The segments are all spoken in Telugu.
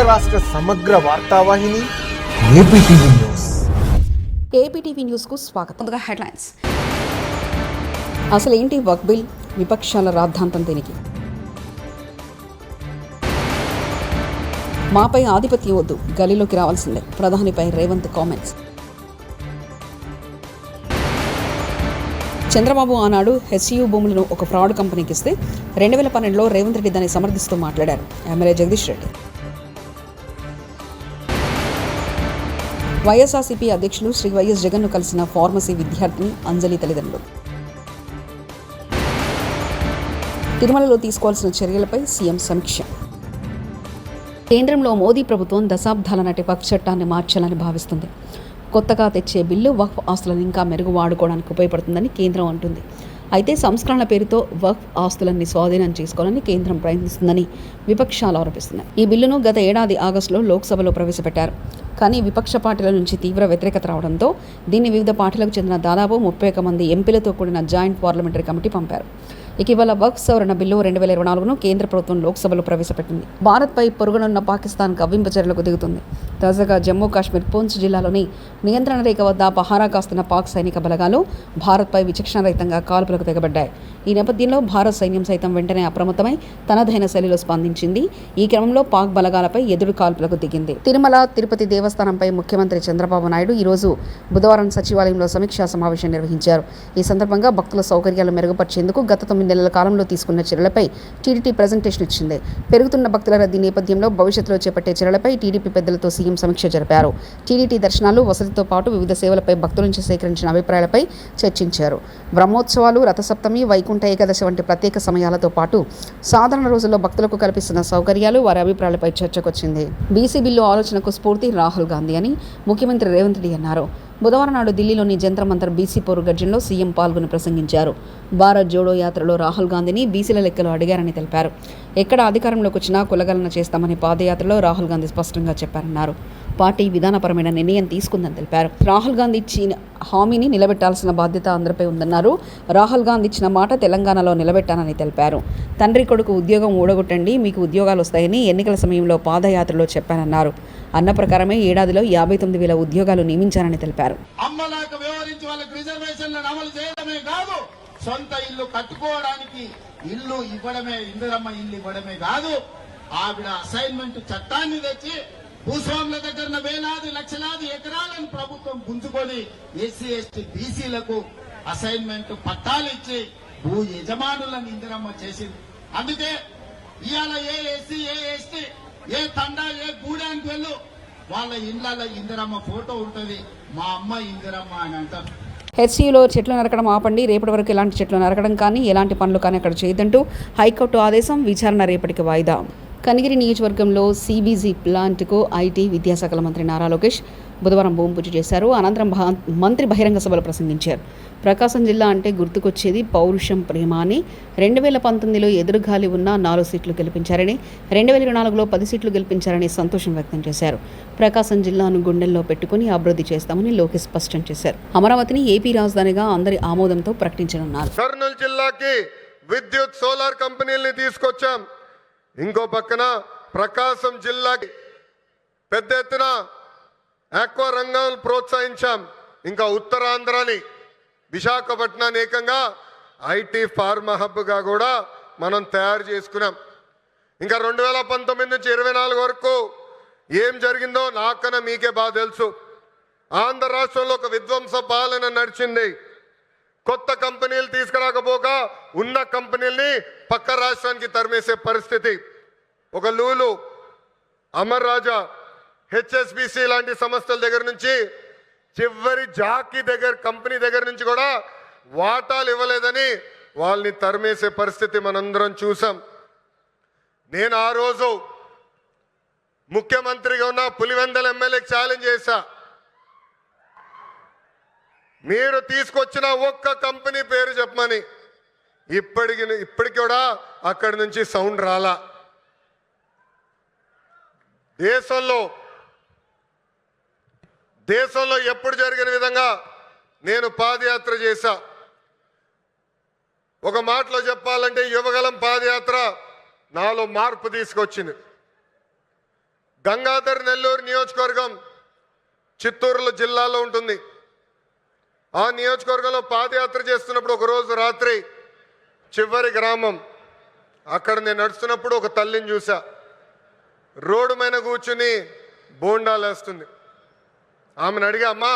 రాష్ట్ర సమగ్ర వార్తావాహిని ఏపీటీవీ న్యూస్. ఏపీటీవీ న్యూస్కు స్వాగతం. ముందుగా హెడ్లైన్స్. అసలు ఏంటి వక్ఫ్ బిల్? విపక్షాల రాద్ధాంతం దీనికి. మాపై ఆధిపత్యం వద్దు, గలీలోకి రావాల్సిందే, ప్రధానిపై రేవంత్ కామెంట్స్. చంద్రబాబు ఆనాడు హెచ్యూ భూములను ఒక ఫ్రాడ్ కంపెనీకి ఇస్తే 2012లో రేవంత్ రెడ్డి దాన్ని సమర్థిస్తూ మాట్లాడారు. ఎమ్మెల్యే జగదీష్ రెడ్డి. వైఎస్ఆర్సీపీ అధ్యక్షులు శ్రీ వైఎస్ జగన్ను కలిసిన ఫార్మసీ విద్యార్థిని అంజలి తల్లిదండ్రులు. తిరుమలలో తీసుకోవాల్సిన చర్యలపై సీఎం సమీక్ష. కేంద్రంలో మోదీ ప్రభుత్వం దశాబ్దాల నాటి వక్ఫ్ చట్టాన్ని మార్చాలని భావిస్తుంది. కొత్తగా తెచ్చే బిల్లు వక్ఫ్ ఆస్తులను ఇంకా మెరుగు వాడుకోవడానికి ఉపయోగపడుతుందని కేంద్రం అంటుంది. అయితే సంస్కరణల పేరుతో వక్ఫ్ ఆస్తులన్నీ స్వాధీనం చేసుకోవాలని కేంద్రం ప్రయత్నిస్తుందని విపక్షాలు ఆరోపిస్తున్నాయి. ఈ బిల్లును గత ఏడాది ఆగస్టులో లోక్సభలో ప్రవేశపెట్టారు. కానీ విపక్ష పార్టీల నుంచి తీవ్ర వ్యతిరేకత రావడంతో దీన్ని వివిధ పార్టీలకు చెందిన దాదాపు 31 మంది ఎంపీలతో కూడిన జాయింట్ పార్లమెంటరీ కమిటీ పంపారు. ఇటీవల వక్ఫ్ సవరణ బిల్లు 2024ను కేంద్ర ప్రభుత్వం లోక్సభలో ప్రవేశపెట్టింది. భారత్పై పొరుగునున్న పాకిస్తాన్ కవ్వింపు చర్యలకు దిగుతుంది. తాజాగా జమ్మూ కాశ్మీర్ పూంచ్ జిల్లాలోని నియంత్రణ రేఖ వద్ద పహారా కాస్తున్న పాక్ సైనిక బలగాలు భారత్పై విచక్షణరహితంగా కాల్పులకు తెగబడ్డాయి. ఈ నేపథ్యంలో భారత్ సైన్యం సైతం వెంటనే అప్రమత్తమై తనదైన శైలిలో స్పందించింది. ఈ క్రమంలో పాక్ బలగాలపై ఎదురు కాల్పులకు దిగింది. తిరుమల తిరుపతి దేవస్థానంపై ముఖ్యమంత్రి చంద్రబాబు నాయుడు ఈరోజు బుధవారం సచివాలయంలో సమీక్షా సమావేశం నిర్వహించారు. ఈ సందర్భంగా భక్తుల సౌకర్యాలు మెరుగుపరిచేందుకు గత 9 నెలల కాలంలో తీసుకున్న చర్యలపై టీడీపీ ప్రజెంటేషన్ ఇచ్చింది. పెరుగుతున్న భక్తుల రద్దీ నేపథ్యంలో భవిష్యత్తులో చేపట్టే చర్యలపై టీడీపీ పెద్దలతో సీఎం సమీక్ష జరిపారు. టీడీటీ దర్శనాలు, వసతితో పాటు వివిధ సేవలపై భక్తుల నుంచి సేకరించిన అభిప్రాయాలపై చర్చించారు. బ్రహ్మోత్సవాలు, రథసప్తమి, వైకుంఠ ఏకాదశి వంటి ప్రత్యేక సమయాలతో పాటు సాధారణ రోజుల్లో భక్తులకు కల్పిస్తున్న సౌకర్యాలు, వారి అభిప్రాయాలపై చర్చకొచ్చింది. బీసీ బిల్లు ఆలోచనకు స్ఫూర్తి రాహుల్ గాంధీ అని ముఖ్యమంత్రి రేవంత్ రెడ్డి అన్నారు. బుధవారం నాడు ఢిల్లీలోని జంతర్ మంతర్ బీసీ పోరు గర్జనలో సీఎం పాల్గొని ప్రసంగించారు. భారత్ జోడో యాత్రలో రాహుల్ గాంధీని బీసీల లెక్కలు అడిగారని తెలిపారు. ఎక్కడ అధికారంలోకి వచ్చినా కులగలన చేస్తామని పాదయాత్రలో రాహుల్ గాంధీ స్పష్టంగా చెప్పారన్నారు. పార్టీ విధానపరమైన నిర్ణయం తీసుకుందని తెలిపారు. రాహుల్ గాంధీ ఇచ్చిన హామీని నిలబెట్టాల్సిన బాధ్యత అందరిపై ఉందన్నారు. రాహుల్ గాంధీ ఇచ్చిన మాట తెలంగాణలో నిలబెట్టానని తెలిపారు. తండ్రి కొడుకు ఉద్యోగం ఊడగొట్టండి, మీకు ఉద్యోగాలు వస్తాయని ఎన్నికల సమయంలో పాదయాత్రలో చెప్పానన్నారు. అన్న ప్రకారమే ఏడాదిలో 59,000 ఉద్యోగాలు నియమించారని తెలిపారు. అమ్మలాగా వ్యవహరించి వాళ్ళకి రిజర్వేషన్లను అమలు చేయడమే కాదు, సొంత ఇల్లు కట్టుకోవడానికి ఇల్లు ఇవ్వడమే, ఇందిరమ్మ ఇల్లు ఇవ్వడమే కాదు, ఆవిడ అసైన్మెంట్ చట్టాన్ని తెచ్చి భూస్వాముల దగ్గర వేలాది లక్షలాది ఎకరాలను ప్రభుత్వం గుంజుకొని ఎస్సీ ఎస్టీ బీసీలకు అసైన్మెంట్ పట్టాలు ఇచ్చి భూ యజమానులను ఇందిరమ్మ చేసింది. అందుకే ఇవాళ ఏ ఎస్సీ ఏ ఎస్టీ ఏ తండా ఏ గూడానికి వెళ్ళు వాళ్ళ ఇండ్లలో ఇందిరమ్మ ఫోటో ఉంటుంది, మా అమ్మ ఇందిరమ్మ అని అంటారు. హెచ్సీలో చెట్లు నరకడం ఆపండి, రేపటి వరకు ఎలాంటి చెట్లు నరకడం కానీ ఎలాంటి పనులు కానీ అక్కడ చేయదంటూ హైకోర్టు ఆదేశం. విచారణ రేపటికి వాయిదా. కనిగిరి నియోజకవర్గంలో సీబీజీ ప్లాంట్కు ఐటీ విద్యాశాఖల మంత్రి నారా లోకేష్ బుధవారం భూమి పూజ చేశారు. అనంతరం మంత్రి బహిరంగ సభలో ప్రసంగించారు. ప్రకాశం జిల్లా అంటే గుర్తుకొచ్చేది పౌరుషం, ప్రేమ అని. 2019లో ఎదురుగాలి ఉన్న 4 సీట్లు గెలిపించారని, 2024లో 10 సీట్లు గెలిపించారని సంతోషం వ్యక్తం చేశారు. ప్రకాశం జిల్లాను గుండెల్లో పెట్టుకుని అభివృద్ధి చేస్తామని లోకేష్ స్పష్టం చేశారు. అమరావతిని ఏపీ రాజధానిగా అందరి ఆమోదంతో ప్రకటించనున్నారు. కర్నూలు జిల్లాకి విద్యుత్ సోలార్ కంపెనీల్ని తీసుకొచ్చాం. ఇంకో పక్కన ప్రకాశం జిల్లాకి పెద్ద ఎత్తున ఆక్వా రంగాలను ప్రోత్సహించాం. ఇంకా ఉత్తరాంధ్రని విశాఖపట్నాన్ని ఏకంగా ఐటీ ఫార్మా హబ్గా కూడా మనం తయారు చేసుకున్నాం. ఇంకా 2019 నుంచి 24 వరకు ఏం జరిగిందో నాకన్నా మీకే బాగా తెలుసు. ఆంధ్ర రాష్ట్రంలో ఒక విధ్వంస పాలన నడిచింది. కొత్త కంపెనీలు తీసుకురాకపోగా ఉన్న కంపెనీల్ని పక్క రాష్ట్రానికి తరిమేసే పరిస్థితి. ఒక లూలు, అమర్ రాజా, హెచ్ఎస్బిసి లాంటి సంస్థల దగ్గర నుంచి చివరి జాకీ దగ్గర కంపెనీ దగ్గర నుంచి కూడా వాటాలు ఇవ్వలేదని వాళ్ళని తరిమేసే పరిస్థితి మనందరం చూసాం. నేను ఆ రోజు ముఖ్యమంత్రిగా ఉన్న పులివెందల ఎమ్మెల్యేకి ఛాలెంజ్ చేశా, మీరు తీసుకొచ్చిన ఒక్క కంపెనీ పేరు చెప్పమని. ఇప్పటికి కూడా అక్కడి నుంచి సౌండ్ రాలా. దేశంలో ఎప్పుడు జరిగిన విధంగా నేను పాదయాత్ర చేశా. ఒక మాటలో చెప్పాలంటే యువగలం పాదయాత్ర నాలో మార్పు తీసుకొచ్చింది. గంగాధర్ నెల్లూరు నియోజకవర్గం చిత్తూరు జిల్లాలో ఉంటుంది. ఆ నియోజకవర్గంలో పాదయాత్ర చేస్తున్నప్పుడు ఒకరోజు రాత్రి చివరి గ్రామం అక్కడ నేను నడుస్తున్నప్పుడు ఒక తల్లిని చూసా. రోడ్డు మీద కూర్చుని బోండాలు వేస్తుంది. ఆమెను అడిగా, అమ్మా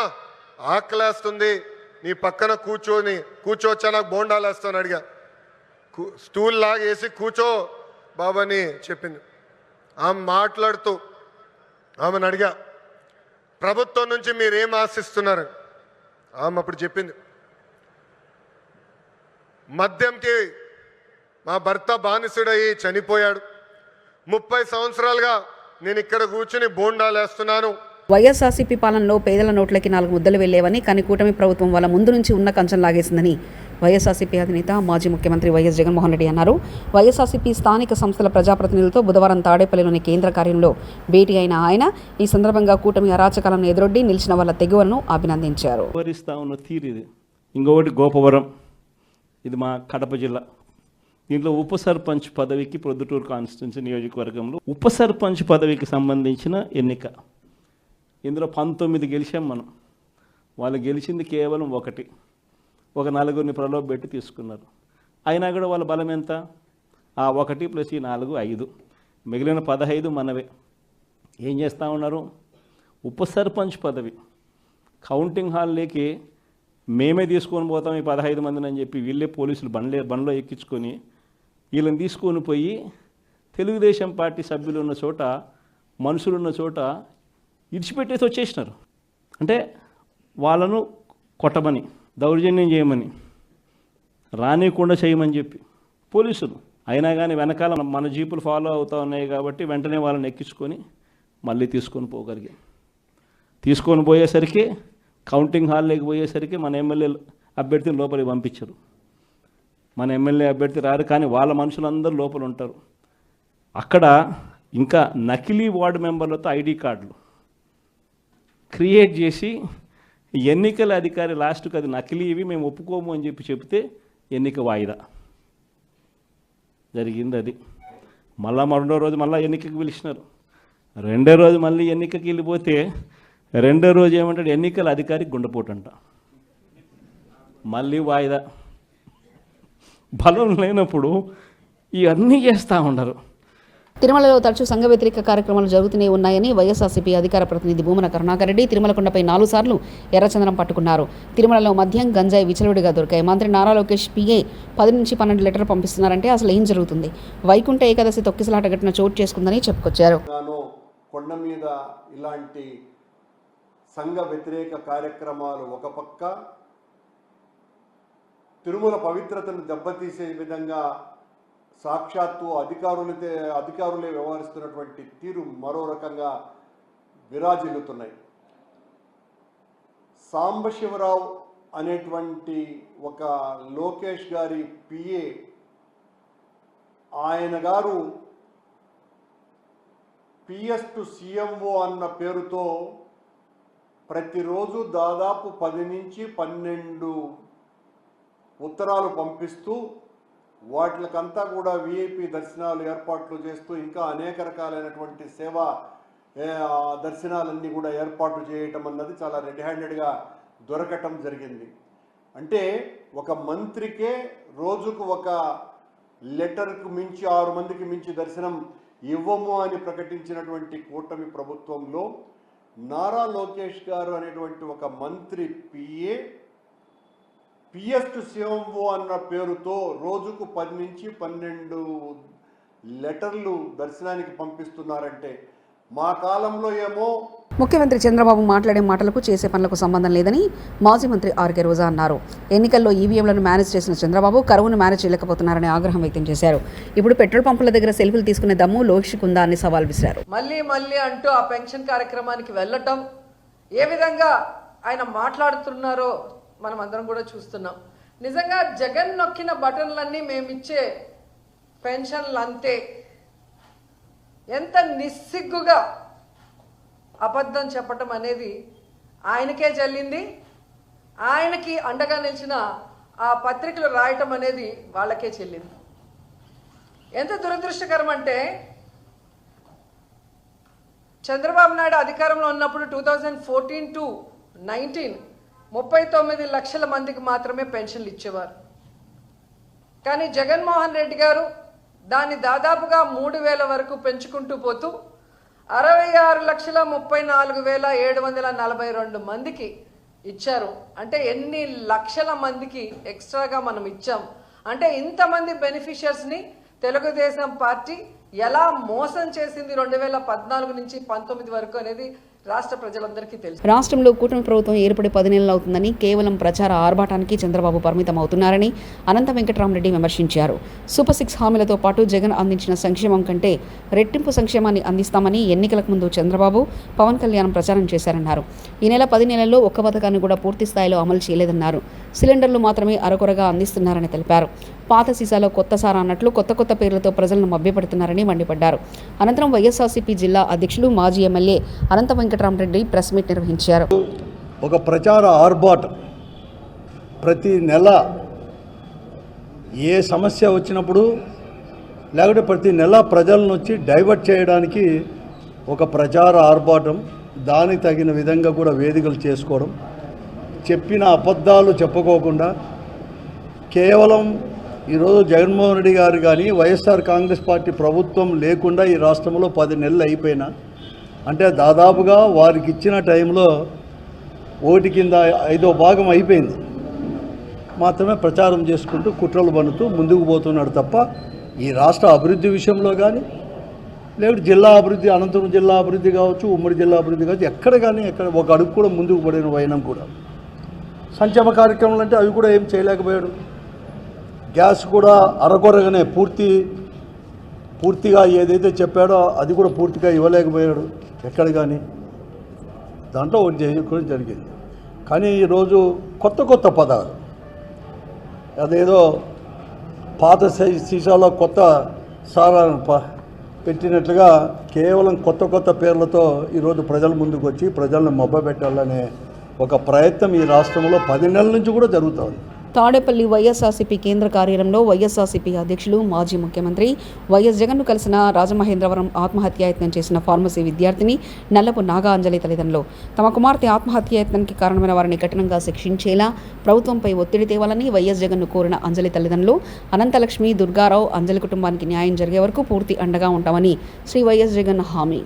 ఆకలేస్తుంది, నీ పక్కన కూర్చోవచ్చా, నాకు బోండాలు వేస్తాను అడిగా. స్టూల్ లాగేసి కూర్చో బాబాని చెప్పింది. ఆమె మాట్లాడుతూ ఆమెను అడిగా, ప్రభుత్వం నుంచి మీరేం ఆశిస్తున్నారు? ఆమె అప్పుడు చెప్పింది, మద్యంకి మా భర్త బానిసుడయ్యి చనిపోయాడు, 30 సంవత్సరాలుగా నేను ఇక్కడ కూర్చుని బోండాలు వేస్తున్నాను. వైఎస్ఆర్సీపీ పాలనలో పేదల నోట్లకి 4 ముద్దలు వెళ్లేవని, కానీ కూటమి ప్రభుత్వం వాళ్ళ ముందు నుంచి ఉన్న కంచెం లాగేసిందని వైఎస్ఆర్సీపీ అధినేత మాజీ ముఖ్యమంత్రి వైఎస్ జగన్మోహన్ రెడ్డి అన్నారు. వైఎస్ఆర్సీపీ స్థానిక సంస్థల ప్రజాప్రతినిధులతో బుధవారం తాడేపల్లిలోని కేంద్ర కార్యంలో భేటీ అయిన ఆయన ఈ సందర్భంగా కూటమి అరాచకాలను ఎదురొడ్డి నిలిచిన వాళ్ళ తెగువలను అభినందించారు. ఇంకొకటి గోపవరం, ఇది మా కడప జిల్లా. దీంట్లో ఉప సర్పంచ్ పదవికి ప్రొద్దుటూరు కాన్స్టిట్యున్సీ నియోజకవర్గంలో ఉప సర్పంచ్ పదవికి సంబంధించిన ఎన్నిక. ఇందులో 19 గెలిచాం మనం. వాళ్ళు గెలిచింది కేవలం ఒక 4 ప్రలోభపెట్టి తీసుకున్నారు. అయినా కూడా వాళ్ళ బలం ఎంత? ఆ 1 + ఈ 4 5, మిగిలిన 15 మనవే. ఏం చేస్తూ ఉన్నారు? ఉప సర్పంచ్ పదవి కౌంటింగ్ హాల్లోకి మేమే తీసుకొని పోతాం ఈ 15 మందిని అని చెప్పి వీళ్ళే పోలీసులు బండ్లో ఎక్కించుకొని వీళ్ళని తీసుకొని పోయి తెలుగుదేశం పార్టీ సభ్యులు ఉన్న చోట, మనుషులున్న చోట ఇడిచిపెట్టేసి వచ్చేసినారు. అంటే వాళ్ళను కొట్టమని, దౌర్జన్యం చేయమని, రానికుండా చేయమని చెప్పి పోలీసులు. అయినా కానీ వెనకాల మన జీపులు ఫాలో అవుతూ ఉన్నాయి కాబట్టి వెంటనే వాళ్ళని ఎక్కించుకొని మళ్ళీ తీసుకొని తీసుకొని పోయేసరికి కౌంటింగ్ హాల్లోకి పోయేసరికి మన ఎమ్మెల్యే అభ్యర్థిని లోపలికి పంపించరు. మన ఎమ్మెల్యే అభ్యర్థి రారు, కానీ వాళ్ళ మనుషులందరూ లోపల ఉంటారు. అక్కడ ఇంకా నకిలీ వార్డు మెంబర్లతో ఐడి కార్డులు క్రియేట్ చేసి ఎన్నికల అధికారి లాస్ట్కి అది నకిలీ, ఇవి మేము ఒప్పుకోము అని చెప్తే ఎన్నిక వాయిదా జరిగింది. అది మళ్ళా రెండో రోజు మళ్ళీ ఎన్నికకి పిలిచినారు. రెండో రోజు మళ్ళీ ఎన్నికకి వెళ్ళిపోతే రెండో రోజు ఏమంటాడు, ఎన్నికల అధికారి గుండెపోటు అంట. మళ్ళీ వాయిదా. బలం లేనప్పుడు ఇవన్నీ చేస్తూ ఉండరు. తిరుమలలో తరచూ సంఘ వ్యతిరేక కార్యక్రమాలు జరుగుతూనే ఉన్నాయని వైఎస్ఆర్సీపీ అధికార ప్రతినిధి భూమన కరుణాకర్ రెడ్డి తిరుమలకొండపై 4 సార్లు ఎర్రచందనం పట్టుకున్నారు. తిరుమలలో మద్యం, గంజాయి విచలవిడిగా దొరికాయి. మంత్రి నారా లోకేష్ పిఏ 10 నుంచి 12 లీటర్లు పంపిస్తున్నారంటే అసలు ఏం జరుగుతుంది? వైకుంఠ ఏకాదశి తొక్కిసలాట ఘటన చోటు చేసుకుందని చెప్పుకొచ్చారు. కొండ మీద ఇలాంటి సంఘ వ్యతిరేక కార్యక్రమాలు ఒక పక్క, తిరుమల పవిత్రతను దెబ్బతీసే విధంగా సాక్షాత్తు అధికారులే వ్యవహరిస్తున్నటువంటి తీరు మరో రకంగా విరాజిల్లుతున్నాయి. సాంబశివరావు అనేటువంటి ఒక లోకేష్ గారి పిఏ, ఆయన గారు పిఎస్ టు సిఎంఓ అన్న పేరుతో ప్రతిరోజు దాదాపు 10 నుంచి 12 ఉత్తరాలు పంపిస్తూ వాటికంతా కూడా విఐపి దర్శనాలు ఏర్పాట్లు చేస్తూ ఇంకా అనేక రకాలైనటువంటి సేవా దర్శనాలన్నీ కూడా ఏర్పాటు చేయటం అన్నది చాలా రెడ్ హ్యాండెడ్గా దొరకటం జరిగింది. అంటే ఒక మంత్రికే రోజుకు ఒక లెటర్కు మించి 6 మందికి మించి దర్శనం ఇవ్వము అని ప్రకటించినటువంటి కూటమి ప్రభుత్వంలో నారా లోకేష్ గారు అనేటువంటి ఒక మంత్రి పిఎస్ టు సిఎంఓ అన్న పేరుతో రోజుకు 10 నుంచి 12 లెటర్లు దర్శనానికి పంపిస్తున్నారంటే మా కాలంలో ఏమో. ముఖ్యమంత్రి చంద్రబాబు మాట్లాడే మాటలకు చేసే పనులకు సంబంధం లేదని మాజీ మంత్రి ఆర్కే రోజా అన్నారు. ఎన్నికల్లో ఈవీఎంలను మేనేజ్ చేసిన చంద్రబాబు కరువును మేనేజ్ చేయలేకపోతున్నారని ఆగ్రహం వ్యక్తం చేశారు. ఇప్పుడు పెట్రోల్ పంపుల దగ్గర సెల్ఫీలు తీసుకునే దమ్ము లోకేష్కు ఉందా అని సవాల్ విసిరారు. మళ్ళీ అంటూ ఆ పెన్షన్ కార్యక్రమానికి వెళ్ళటం, ఏ విధంగా ఆయన మాట్లాడుతున్నారో మనం అందరం కూడా చూస్తున్నాం. నిజంగా జగన్ నొక్కిన బటన్లన్నీ మేమిచ్చే పెన్షన్లు అంతే. ఎంత నిస్సిగ్గుగా అబద్ధం చెప్పటం అనేది ఆయనకే చెల్లింది. ఆయనకి అండగా నిలిచిన ఆ పత్రికలు రాయటం అనేది వాళ్ళకే చెల్లింది. ఎంత దురదృష్టకరం అంటే చంద్రబాబు నాయుడు అధికారంలో ఉన్నప్పుడు 2014 to 19 39 లక్షల మందికి మాత్రమే పెన్షన్లు ఇచ్చేవారు. కానీ జగన్మోహన్ రెడ్డి గారు దాన్ని దాదాపుగా 3,000 వరకు పెంచుకుంటూ పోతూ 66,34,742 మందికి ఇచ్చారు. అంటే ఎన్ని లక్షల మందికి ఎక్స్ట్రాగా మనం ఇచ్చాం అంటే ఇంతమంది బెనిఫిషియర్స్ని తెలుగుదేశం పార్టీ ఎలా మోసం చేసింది 2014 నుంచి 19 వరకు అనేది రాష్ట్ర ప్రజలందరికీ తెలుసు. రాష్ట్రంలో కూటమి ప్రభుత్వం ఏర్పడి 10 నెలలు అవుతుందని కేవలం ప్రచార ఆర్భాటానికి చంద్రబాబు పరిమితం అవుతున్నారని అనంత వెంకటరామరెడ్డి విమర్శించారు. సూపర్ 6 హామీలతో పాటు జగన్ అందించిన సంక్షేమం కంటే రెట్టింపు సంక్షేమాన్ని అందిస్తామని ఎన్నికలకు ముందు చంద్రబాబు, పవన్ కళ్యాణ్ ప్రచారం చేశారన్నారు. ఈ నెల 10 నెలల్లో ఒక్క పథకాన్ని కూడా పూర్తి స్థాయిలో అమలు చేయలేదన్నారు. సిలిండర్లు మాత్రమే అరకొరగా అందిస్తున్నారని తెలిపారు. పాత సీసాలో కొత్త సారా అన్నట్లు కొత్త పేర్లతో ప్రజలను మభ్యపెడుతున్నారని మండిపడ్డారు. అనంతరం వైఎస్ఆర్సీపీ జిల్లా అధ్యక్షులు మాజీ ఎమ్మెల్యే అనంత వెంకటరామరెడ్డి ప్రెస్ మీట్ నిర్వహించారు. ఒక ప్రచార ఆర్భాటం ప్రతి నెల ఏ సమస్య వచ్చినప్పుడు లేకపోతే ప్రతి నెల ప్రజలను వచ్చి డైవర్ట్ చేయడానికి ఒక ప్రచార ఆర్భాటం, దానికి తగిన విధంగా కూడా వేదికలు చేసుకోవడం, చెప్పిన అబద్ధాలు చెప్పుకోకుండా కేవలం ఈరోజు జగన్మోహన్ రెడ్డి గారు కానీ వైఎస్ఆర్ కాంగ్రెస్ పార్టీ ప్రభుత్వం లేకుండా ఈ రాష్ట్రంలో 10 నెలలు అయిపోయినా అంటే దాదాపుగా వారికి ఇచ్చిన టైంలో 1 కింద 5వ భాగం అయిపోయింది మాత్రమే ప్రచారం చేసుకుంటూ కుట్రలు పన్నుతూ ముందుకు పోతున్నాడు తప్ప ఈ రాష్ట్ర అభివృద్ధి విషయంలో కానీ లేకపోతే జిల్లా అభివృద్ధి, అనంతపురం జిల్లా అభివృద్ధి కావచ్చు, ఉమ్మడి జిల్లా అభివృద్ధి కావచ్చు, ఎక్కడ కానీ ఎక్కడ ఒక అడుగు కూడా ముందుకు పడిన వైనం కూడా సంక్షేమ కార్యక్రమాలు అంటే అవి కూడా ఏం చేయలేకపోయాడు. గ్యాస్ కూడా అరకొరగానే పూర్తిగా ఏదైతే చెప్పాడో అది కూడా పూర్తిగా ఇవ్వలేకపోయాడు ఎక్కడ కానీ. దాంట్లో ఒకటి చేయడం జరిగింది. కానీ ఈరోజు కొత్త పదాలు, అదేదో పాత సీసాలో కొత్త సారా పెట్టినట్లుగా కేవలం కొత్త పేర్లతో ఈరోజు ప్రజల ముందుకు వచ్చి ప్రజలను మభ్యపెట్టాలనే ఒక ప్రయత్నం ఈ రాష్ట్రంలో 10 నెలల నుంచి కూడా జరుగుతుంది. తాడేపల్లి వైఎస్ఆర్సీపీ కేంద్ర కార్యాలయంలో వైఎస్ఆర్సీపీ అధ్యక్షులు మాజీ ముఖ్యమంత్రి వైఎస్ జగన్ను కలిసిన రాజమహేంద్రవరం ఆత్మహత్యాయత్నం చేసిన ఫార్మసీ విద్యార్థిని నల్లపు నాగా అంజలి తల్లిదండ్రులు తమ కుమార్తె ఆత్మహత్యాయత్నానికి కారణమైన వారిని కఠినంగా శిక్షించేలా ప్రభుత్వంపై ఒత్తిడి తేవాలని వైఎస్ జగన్ను కోరిన అంజలి తల్లిదండ్రులు అనంతలక్ష్మి, దుర్గారావు, అంజలి కుటుంబానికి న్యాయం జరిగే వరకు పూర్తి అండగా ఉంటామని శ్రీ వైఎస్ జగన్ హామీ.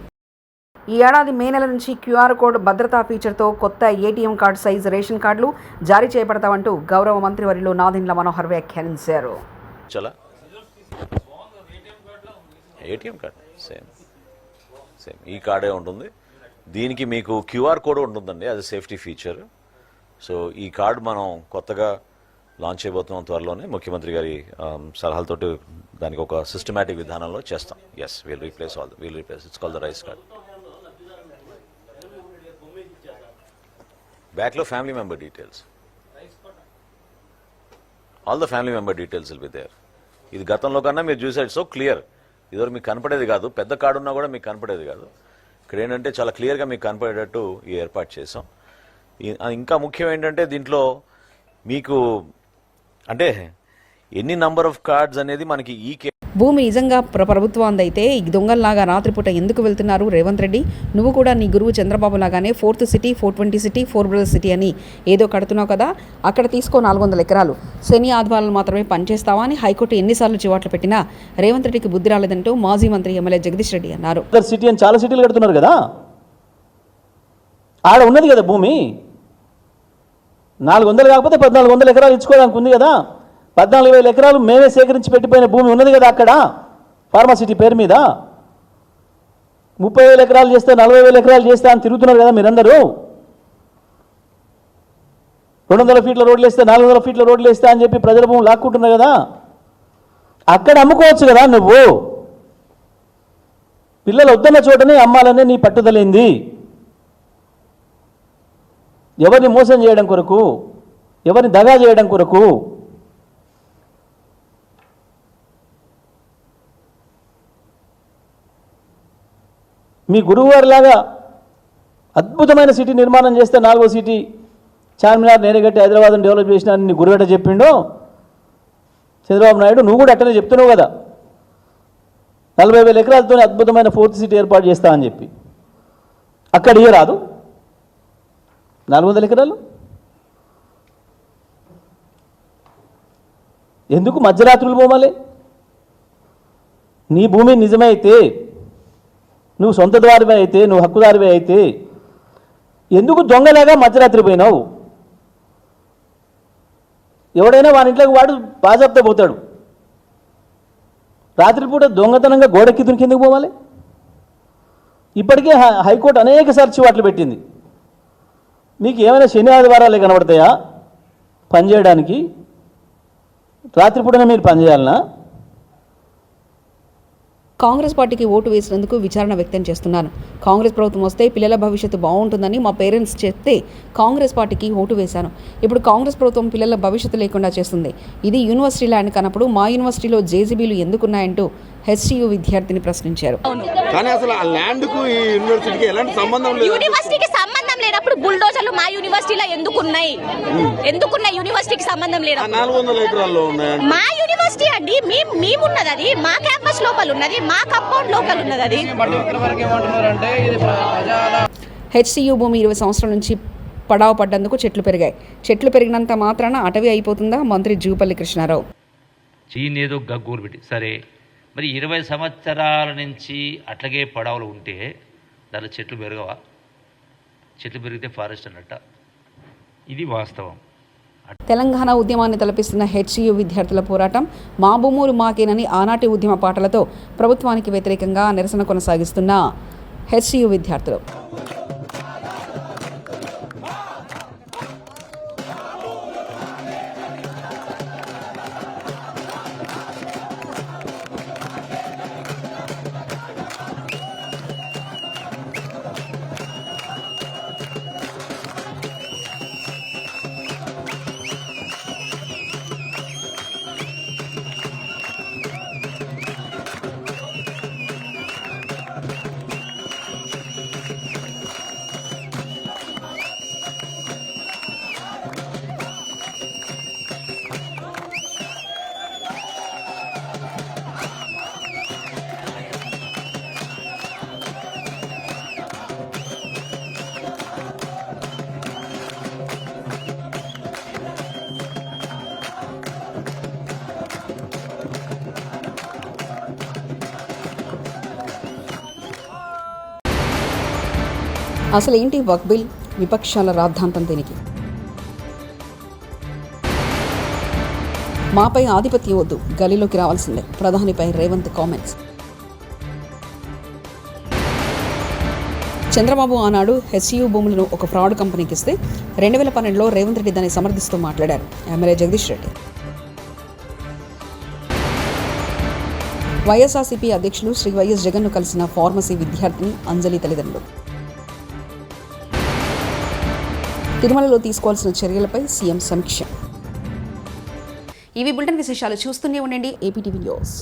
ఈ ఏడాది మే నెల నుంచి క్యూఆర్ కోడ్ భద్రతా ఫీచర్తో కొత్త ఏటీఎం కార్డు సైజు రేషన్ కార్డులు జారీ చేయబడతామంటూ గౌరవ మంత్రివర్యులు నాదెండ్ల మనోహర్ వ్యాఖ్యానించారు. ఏటీఎం కార్డు సేమ్ ఈ కార్డే ఉంటుంది. దీనికి మీకు క్యూఆర్ కోడ్ ఉంటుందండి, అది సేఫ్టీ ఫీచర్. సో ఈ కార్డు మనం కొత్తగా లాంచ్ చేయబోతున్నాం త్వరలోనే. ముఖ్యమంత్రి గారి సలహాలతోటి దానికి ఒక సిస్టమేటిక్ విధానంలో చేస్తాం. Yes, will replace it's called the rice card. బ్యాక్లో family member details, all the family member details will be there. ఇది గతంలో కన్నా మీరు చూసారు సో క్లియర్. ఇదివరకు మీకు కనపడేది కాదు, పెద్ద కార్డు ఉన్నా కూడా మీకు కనపడేది కాదు. ఇక్కడ ఏంటంటే చాలా క్లియర్గా మీకు కనపడేటట్టు ఈ ఏర్పాటు చేసాం. ఇంకా ముఖ్యం ఏంటంటే దీంట్లో మీకు అంటే ఎన్ని నంబర్ ఆఫ్ కార్డ్స్ అనేది మనకి భూమి నిజంగా ప్రభుత్వాందైతే ఈ దొంగల్లాగా రాత్రిపూట ఎందుకు వెళ్తున్నారు రేవంత్ రెడ్డి? నువ్వు కూడా నీ గురువు చంద్రబాబు లాగానే 4th city, 420 city, 4 brothers city అని ఏదో కడుతున్నావు కదా, అక్కడ తీసుకో 400 ఎకరాలు. శని ఆదివారాలు మాత్రమే పనిచేస్తావా అని హైకోర్టు ఎన్నిసార్లు చివాట్లు పెట్టినా రేవంత్ రెడ్డికి బుద్ధి రాలేదంటూ మాజీ మంత్రి ఎమ్మెల్యే జగదీష్ రెడ్డి అన్నారు. సిటీ అని చాలా సిటీలు కడుతున్నారు కదా, ఆడ ఉన్నది కదా భూమి. 400 కాకపోతే 1400 ఎకరాలు ఇచ్చుకోవడానికి ఉంది కదా. 14,000 ఎకరాలు మేమే సేకరించి పెట్టిపోయిన భూమి ఉన్నది కదా అక్కడ ఫార్మాసిటీ పేరు మీద. 30,000 ఎకరాలు చేస్తే 40,000 ఎకరాలు చేస్తే అని తిరుగుతున్నారు కదా మీరందరూ. 200 ఫీట్ల రోడ్లు వేస్తే 400 ఫీట్ల రోడ్లు వేస్తే అని చెప్పి ప్రజల భూమి లాక్కుంటున్నారు కదా. అక్కడ అమ్ముకోవచ్చు కదా నువ్వు. పిల్లలు వద్దన్న చోటనే అమ్మాలనే నీ పట్టుదలైంది. ఎవరిని మోసం చేయడం కొరకు, ఎవరిని దగా చేయడం కొరకు. మీ గురువుగారిలాగా అద్భుతమైన సిటీ నిర్మాణం చేస్తే 4వ సిటీ చార్మినార్ నేరగట్టి హైదరాబాద్ని డెవలప్ చేసిన నీ గురువేట చెప్పిండో చంద్రబాబు నాయుడు. నువ్వు కూడా అట్టనే చెప్తున్నావు కదా, 40,000 ఎకరాలతో అద్భుతమైన 4th సిటీ ఏర్పాటు చేస్తా అని చెప్పి. అక్కడ రాదు 400 ఎకరాలు ఎందుకు మధ్యరాత్రులు పోవాలి? నీ భూమి నిజమే అయితే, నువ్వు సొంత ద్వారివే అయితే, నువ్వు హక్కుదారివే అయితే ఎందుకు దొంగలాగా మధ్యరాత్రి పోయినావు? ఎవడైనా వాని ఇంట్లోకి వాడు బాజాబ్తా పోతాడు. రాత్రిపూట దొంగతనంగా గోడెక్కి దునికి ఎందుకు పోవాలి? ఇప్పటికే హైకోర్టు అనేక సార్లు చివాట్లు పెట్టింది. మీకు ఏమైనా శని ఆదివారాలే కనబడతాయా పనిచేయడానికి? రాత్రిపూటనే మీరు పనిచేయాలనా? కాంగ్రెస్ పార్టీకి ఓటు వేసినందుకు విచారణ వ్యక్తం చేస్తున్నాను. కాంగ్రెస్ ప్రభుత్వం వస్తే పిల్లల భవిష్యత్తు బాగుంటుందని మా పేరెంట్స్ చెప్తే కాంగ్రెస్ పార్టీకి ఓటు వేశాను. ఇప్పుడు కాంగ్రెస్ ప్రభుత్వం పిల్లల భవిష్యత్తు లేకుండా చేస్తుంది. ఇది యూనివర్సిటీ ల్యాండ్ కానప్పుడు మా యూనివర్సిటీలో జేసీబీలు ఎందుకున్నాయంటూ హెచ్సియు విద్యార్థిని ప్రశ్నించారు. కానీ అసలు ఆ ల్యాండ్ కు ఈ యూనివర్సిటీకి ఎలాంటి సంబంధం లేదు. యూనివర్సిటీకి సంబంధం లేనప్పుడు బుల్డోజర్లు మా యూనివర్సిటీలో ఎందుకున్నాయి? యూనివర్సిటీకి సంబంధం లేదు. 400 ఎకరాల్లో ఉన్నాయి. మా యూనివర్సిటీ అండి, మేమున్నది అది మా క్యాంపస్ లోపల ఉన్నది, మా కంపౌండ్ లోపల ఉన్నది అది. హెచ్సియు భూమి 20 సంవత్సరాల నుంచి పడావ పడ్డందుకు చెట్లు పెరిగాయి. చెట్లు పెరిగినంత మాత్రాన అటవీ అయిపోతుందా? మంత్రి జూపల్లి కృష్ణారావు. చీనేదో గగ్గోలు పెట్టి సరే, మరి 20 సంవత్సరాల నుంచి అట్లాగే పడవలు ఉంటే దానిలో చెట్లు పెరగవా? చెట్లు పెరిగితే ఫారెస్ట్ అన్నట్ట. ఇది వాస్తవం. తెలంగాణ ఉద్యమాన్ని తలపిస్తున్న హెచ్సియు విద్యార్థుల పోరాటం మా భూములు మాకేనని ఆనాటి ఉద్యమ పాటలతో ప్రభుత్వానికి వ్యతిరేకంగా నిరసన కొనసాగిస్తున్న హెచ్సియు విద్యార్థులు. అసలేంటి వక్ఫ్ బిల్? విపక్షాల రాద్ధాంతం దీనికి. మాపై ఆధిపత్యం వద్దు, గలీలోకి రావాల్సిందే. ప్రధానిపై రేవంత్ కామెంట్స్. చంద్రబాబు ఆనాడు హెచ్సియు భూములను ఒక ఫ్రాడ్ కంపెనీకి ఇస్తే 2012లో రేవంత్ రెడ్డి దాన్ని సమర్థిస్తూ మాట్లాడారు. ఎమ్మెల్యే జగదీష్ రెడ్డి. వైఎస్ఆర్సీపీ అధ్యక్షులు శ్రీ వైఎస్ జగన్ను కలిసిన ఫార్మసీ విద్యార్థిని అంజలి తల్లిదండ్రులు. తిరుమలలో తీసుకోవాల్సిన చర్యలపై సీఎం సమీక్ష. ఇవి బులెటిన్ విశేషాలు. చూస్తూనే ఉండండి ఏపీటీవీ న్యూస్.